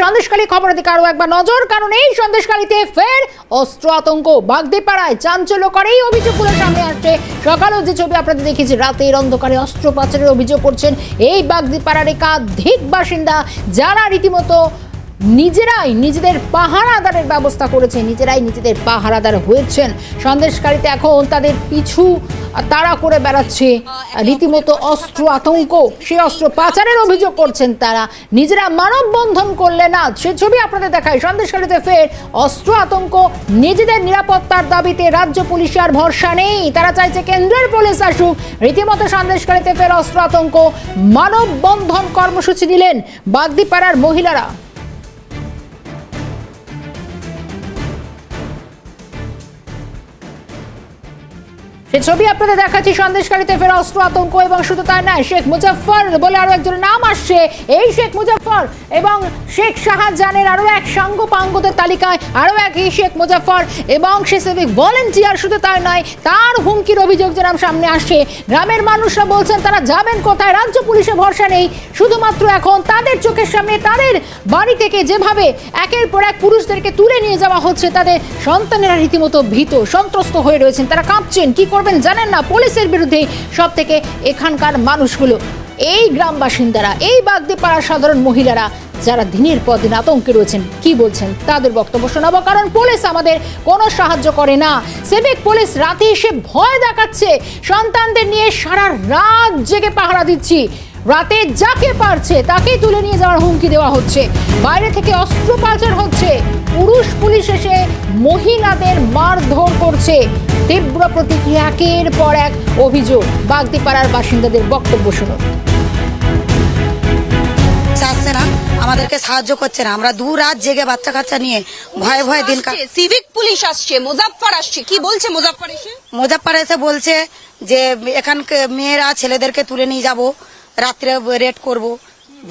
সন্দেশখালী খবরের দিকে আরো একবার নজর, কারণ এই সন্দেশখালীতে ফের অস্ত্র আতঙ্ক। বাগদিপাড়ায় চাঞ্চল্যকরই অভিযোগগুলো সামনে আসছে। সকালেও যে ছবি আপনাদের দেখেছি, রাতের অন্ধকারে অস্ত্র পাচারের অভিযোগ করছেন এই বাগদিপাড়ার একাধিক বাসিন্দা, যারা রীতিমতো নিজেরাই নিজেদের পাহারাদারের ব্যবস্থা করেছে, নিজেরাই নিজেদের পাহারাদার হয়েছেন। সন্দেশখালীতে এখন তাদের পিছু তাড়া করে বেড়াচ্ছে রীতিমতো অস্ত্র আতঙ্ক। সেই অস্ত্র পাচারের অভিযোগ করছেন তারা, নিজেরা মানববন্ধন করলে না। সে ছবি আপনাদের দেখায়। সন্দেশখালীতে ফের অস্ত্র আতঙ্ক, নিজেদের নিরাপত্তার দাবিতে রাজ্য পুলিশের আর ভরসা নেই। তারা চাইছে কেন্দ্রের পুলিশ আসুক। রীতিমতো সন্দেশখালীতে ফের অস্ত্র আতঙ্ক, মানববন্ধন কর্মসূচি দিলেন বাগদিপাড়ার মহিলারা। সে ছবি আপনাদের দেখাচ্ছি। সন্দেশখালীতে ফের অস্ত্র আতঙ্ক, এবং শুধু তাই নয়, শেখ মুজাফফর বলে আরো একজনের নাম আসছে। এই শেখ মুজাফফর এবং শেখ শাহজাহানের আরো এক সাঙ্গপাঙ্গদের তালিকায় আরো এক এই শেখ মুজাফফর এবং সে সিভিক ভলেন্টিয়ার। শুধু তাই নয়, তার হুমকির অভিযোগ যেন সামনে আসছে। গ্রামের মানুষরা বলছেন তারা যাবেন কোথায়, রাজ্য পুলিশে ভরসা নেই। শুধুমাত্র এখন তাদের চোখের সামনে তাদের বাড়ি থেকে যেভাবে একের পর এক পুরুষদেরকে তুলে নিয়ে যাওয়া হচ্ছে, তাদের সন্তানেরা রীতিমতো ভীত সন্ত্রস্ত হয়ে রয়েছেন। তারা কাঁপছেন, কি করবেন জানেন না। পুলিশের বিরুদ্ধে সব থেকে এখানকার মানুষগুলো, এই গ্রাম বাসিন্দারা, এই বাগদিপাড়ার সাধারণ মহিলারা, যারা দিনের পর দিন আতঙ্কে রয়েছেন, কি বলছেন তাদের বক্তব্য শোনাবো। কারণ পুলিশ আমাদের কোনো সাহায্য করে না। সিভিক পুলিশ রাতে এসে ভয় দেখাচ্ছে, সন্তানদের নিয়ে সারা রাত জেগে পাহারা দিচ্ছি, রাতে যাকে পারছে তাকেই তুলে নিয়ে যাওয়ার হুমকি দেওয়া হচ্ছে। বাইরে থেকে অস্ত্র পাচার হচ্ছে, পুরুষ পুলিশ এসে মহিলাদের মারধর করছে। তীব্র প্রতিক্রিয়া, একের পর এক অভিযোগ। বাগদিপাড়ার বাসিন্দাদের বক্তব্য শুনুন। আসছে না, আমাদেরকে সাহায্য করছে না। আমরা দু রাত জেগে বাচ্চা কাচ্চা নিয়ে ভয়ে ভয়ে দিন কাটছে। সিভিক পুলিশ আসছে, মুজাফফর আসছে, কি বলছে মুজাফফর এসে? মুজাফফর এসে বলছে যে এখানকার মেয়েরা ছেলেদেরকে তুলে নিয়ে যাব, রাত্রে রেড করব।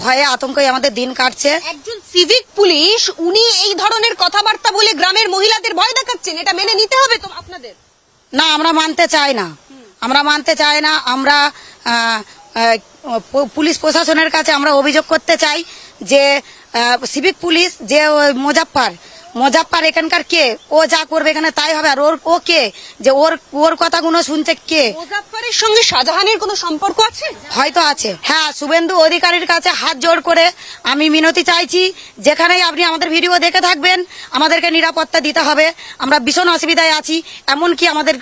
ভয়ে আতঙ্কে আমাদের দিন কাটছে। একজন সিভিক পুলিশ উনি এই ধরনের কথাবার্তা বলে গ্রামের মহিলাদের ভয় দেখাচ্ছেন, এটা মেনে নিতে হবে তো আপনাদের? না, আমরা মানতে চাই না, আমরা মানতে চাই না। আমরা পুলিশ প্রশাসনের কাছে আমরা অভিযোগ করতে চাই যে সিভিক পুলিশ যে মুজাফফর এখানকার কে, ও যা করবে এখানে তাই হবে। আর ও কে, যে ওর কথাগুলো শুনছে কে? মুজাফফরের সঙ্গে শাহজাহানের কোনো সম্পর্ক আছে? হয়তো আছে। হ্যাঁ, শুভেন্দু অধিকারীর কাছে হাত জোড় করে আমি মিনতি চাইছি, যেখানেই আপনি আমাদের ভিডিও দেখে থাকবেন, আমাদেরকে নিরাপত্তা দিতে হবে। আমরা ভীষণ অসুবিধায় আছি। এমনকি আমাদের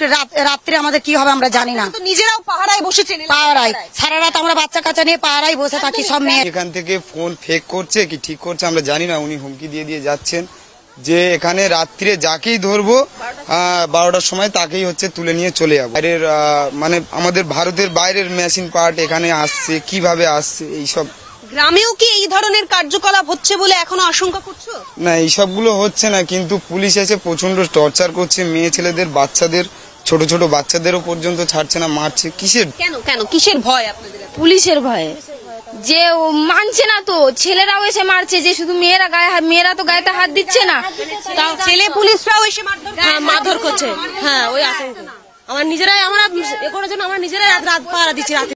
রাত্রে আমাদের কি হবে আমরা জানি না। নিজেরাও পাহারায় বসেছেন? পাহারায় সারা রাত আমরা বাচ্চা কাচ্চা নিয়ে পাহারায় বসে থাকি। সব মেয়ে এখান থেকে ফোন ফেক করছে কি ঠিক করছে আমরা জানি না। উনি হুমকি দিয়ে যাচ্ছেন যে এখানে রাত্রে যাকেই ধরবো 12টার সময় তাকেই হচ্ছে তুলে নিয়ে চলে যাবো। বাইরের মানে আমাদের ভারতের বাইরের মেশিন পার্ট এখানে আসছে, কিভাবে আসছে এইসব। গ্রামেও কি এই ধরনের কার্যকলাপ হচ্ছে বলে এখনো আশঙ্কা করছো? না, এইসবগুলো হচ্ছে না, কিন্তু পুলিশ এসে প্রচন্ড টর্চার করছে। মেয়ে ছেলেদের, বাচ্চাদের, ছোট ছোট বাচ্চাদেরও পর্যন্ত ছাড়ছে না, মারছে। কিসের কেন কিসের ভয় আপনাদের? পুলিশের ভয়ে, যে মানছে না তো ছেলেরাও এসে মারছে, যে শুধু মেয়েরা তো গায়েতে হাত দিচ্ছে না, ছেলে পুলিশরাও এসে মারধর করছে। হ্যাঁ, ওই আতঙ্ক। আমরা নিজেরাই, আমরা এ করার জন্য আমরা নিজেরাই রাত পাহারা দিচ্ছি। রাতে